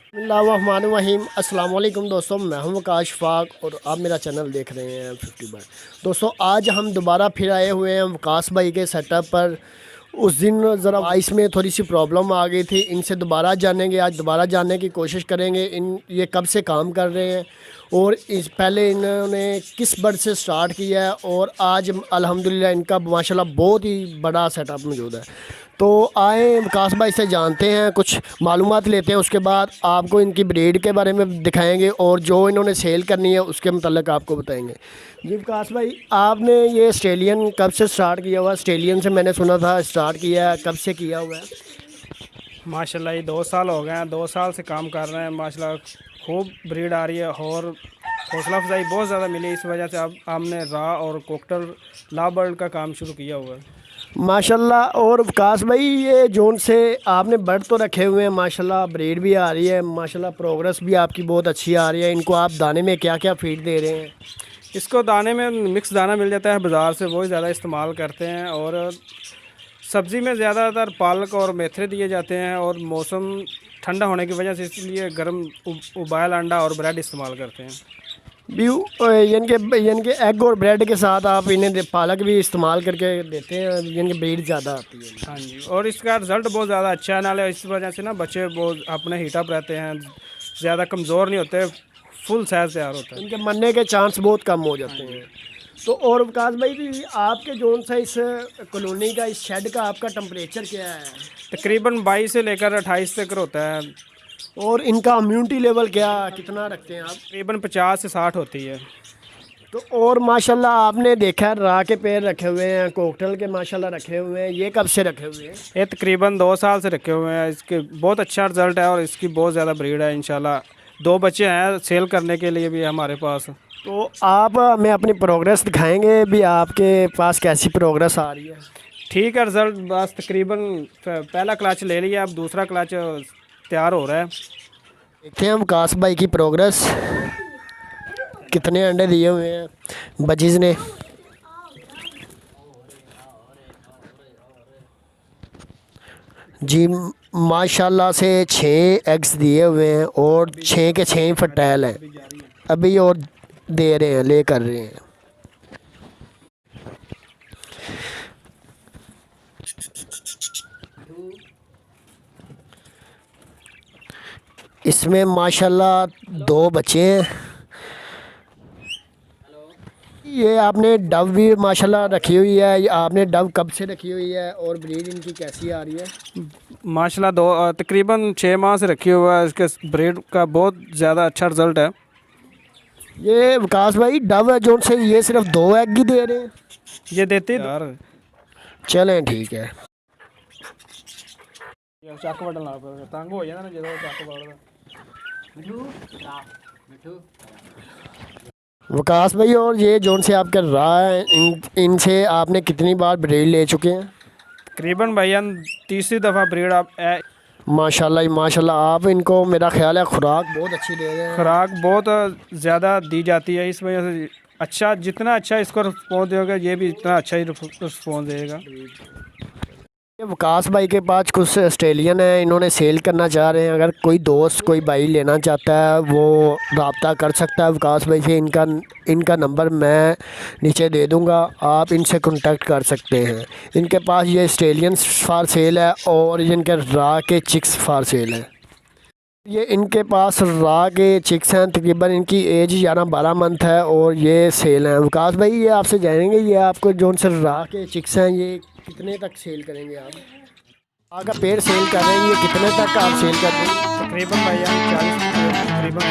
बिस्मिल्लाहिर्रहमानिर्रहीम। अस्सलाम वालेकुम दोस्तों, मैं हूं वकाश फाक और आप मेरा चैनल देख रहे हैं 50 बार। दोस्तों आज हम दोबारा फिर आए हुए हैं वकास भाई के सेटअप पर। उस दिन ज़रा वॉइस में थोड़ी सी प्रॉब्लम आ गई थी, इनसे दोबारा जानेंगे। आज दोबारा जानने की कोशिश करेंगे इन ये कब से काम कर रहे हैं और इस पहले इन्होंने किस बर्ड से स्टार्ट किया है और आज अल्हम्दुलिल्लाह इनका माशाल्लाह बहुत ही बड़ा सेटअप मौजूद है। तो आए विकास भाई से जानते हैं, कुछ मालूमात लेते हैं, उसके बाद आपको इनकी ब्रीड के बारे में दिखाएंगे और जो इन्होंने सेल करनी है उसके मतलब आपको बताएंगे। जी विकास भाई, आपने ये ऑस्ट्रेलियन कब से स्टार्ट किया हुआ? ऑस्ट्रेलियन से मैंने सुना था स्टार्ट किया है, कब से किया हुआ है? माशाल्लाह ये 2 साल हो गए हैं। 2 साल से काम कर रहे हैं। माशाल्लाह खूब ब्रीड आ रही है और हौसला अफजाई बहुत ज़्यादा मिली। इस वजह से अब हमने रा और कोकटल ला बर्ड का काम शुरू किया हुआ है। माशाल्लाह। और विकास भाई, ये जोन से आपने बर्ड तो रखे हुए हैं, माशाल्लाह ब्रीड भी आ रही है, माशाल्लाह प्रोग्रेस भी आपकी बहुत अच्छी आ रही है। इनको आप दाने में क्या क्या फीड दे रहे हैं? इसको दाने में मिक्स दाना मिल जाता है बाज़ार से, वही ज़्यादा इस्तेमाल करते हैं। और सब्ज़ी में ज़्यादातर पालक और मेथरे दिए जाते हैं और मौसम ठंडा होने की वजह से इसलिए गर्म उबायल अंडा और ब्रेड इस्तेमाल करते हैं। व्यू यानी कि एग और ब्रेड के साथ आप इन्हें पालक भी इस्तेमाल करके देते हैं, यानी कि ब्रीड ज़्यादा आती है। हाँ जी, और इसका रिज़ल्ट बहुत ज़्यादा अच्छा है। नाले इस वजह से ना बच्चे बहुत अपने हीटअप रहते हैं, ज़्यादा कमज़ोर नहीं होते, फुल साइज तैयार होता है। इनके मरने के चांस बहुत कम हो जाते हैं। तो और विकास भाई जी, आपके जोन सा इस कॉलोनी का, इस शेड का आपका टेम्परेचर क्या है? तकरीबन 22 से लेकर 28 तक होता है। और इनका इम्यूनिटी लेवल क्या कितना रखते हैं आप? तकरीबन 50 से 60 होती है। तो और माशाल्लाह आपने देखा है रा के पेड़ रखे हुए हैं, कोकटल के माशाल्लाह रखे हुए हैं, ये कब से रखे हुए हैं? ये तकरीबन 2 साल से रखे हुए हैं। इसके बहुत अच्छा रिजल्ट है और इसकी बहुत ज़्यादा ब्रीड है। इंशाल्लाह 2 बच्चे हैं सेल करने के लिए भी हमारे पास। तो आप हमें अपनी प्रोग्रेस दिखाएंगे भी, आपके पास कैसी प्रोग्रेस आ रही है? ठीक है, रिज़ल्ट बस तकरीबन पहला क्लच ले लिया, अब दूसरा क्लच तैयार हो रहा है। देखते हैं विकास भाई की प्रोग्रेस, कितने अंडे दिए हुए हैं बजीज़ ने। जी माशाल्लाह से 6 एग्स दिए हुए हैं और 6 के 6 फर्टाइल हैं, अभी और दे रहे हैं, ले कर रहे हैं। इसमें माशाल्लाह 2 बच्चे हैं। ये आपने डव भी माशाल्लाह रखी हुई है, ये आपने डव कब से रखी हुई है और ब्रीड इनकी कैसी आ रही है? माशाल्लाह तकरीबन 6 माह से रखी हुआ है। इसके ब्रीड का बहुत ज़्यादा अच्छा रिजल्ट है। ये विकास भाई डव है जो से ये सिर्फ 2 एग ही दे रहे हैं? ये देते यार चलें ठीक है। ਚੱਕ ਵੱਢਣ ਲੱਗ ਪਿਆ, ਤੰਗ ਹੋ ਜਾਂਦਾ ਨਾ ਜਦੋਂ ਚੱਕ ਵੱਢਦਾ। विकास भाई, और ये जोन से आप कर रहा है, इनसे आपने कितनी बार ब्रीड ले चुके हैं? तकरीबन भैया 3री दफ़ा ब्रीड आप माशाल्लाह ही माशाल्लाह। आप इनको मेरा ख्याल है खुराक बहुत अच्छी दे रहे हैं। खुराक बहुत ज़्यादा दी जाती है, इस वजह से अच्छा, जितना अच्छा इसको रिस्पॉन्स देगा ये भी इतना अच्छा ही रिस्पॉन्स देगा। ये विकास भाई के पास कुछ ऑस्ट्रेलियन है, इन्होंने सेल करना चाह रहे हैं। अगर कोई दोस्त कोई भाई लेना चाहता है वो रब्ता कर सकता है विकास भाई से। इनका नंबर मैं नीचे दे दूंगा, आप इनसे कांटेक्ट कर सकते हैं। इनके पास ये ऑस्ट्रेलियन फार सेल है और इनके रा के चिक्स फार सेल है। ये इनके पास रा के चिक्स हैं, तकरीबन इनकी एज 11-12 मंथ है और ये सेल हैं। विकास भाई, ये आपसे जानेंगे, ये आपको जो से रा के चिक्स हैं ये कितने तक सेल करेंगे आप? अगर पेड़ सेल कर रहे हैं, ये कितने तक आप सेल कर देंगे? तकरीबन भैया 40 तकरीबन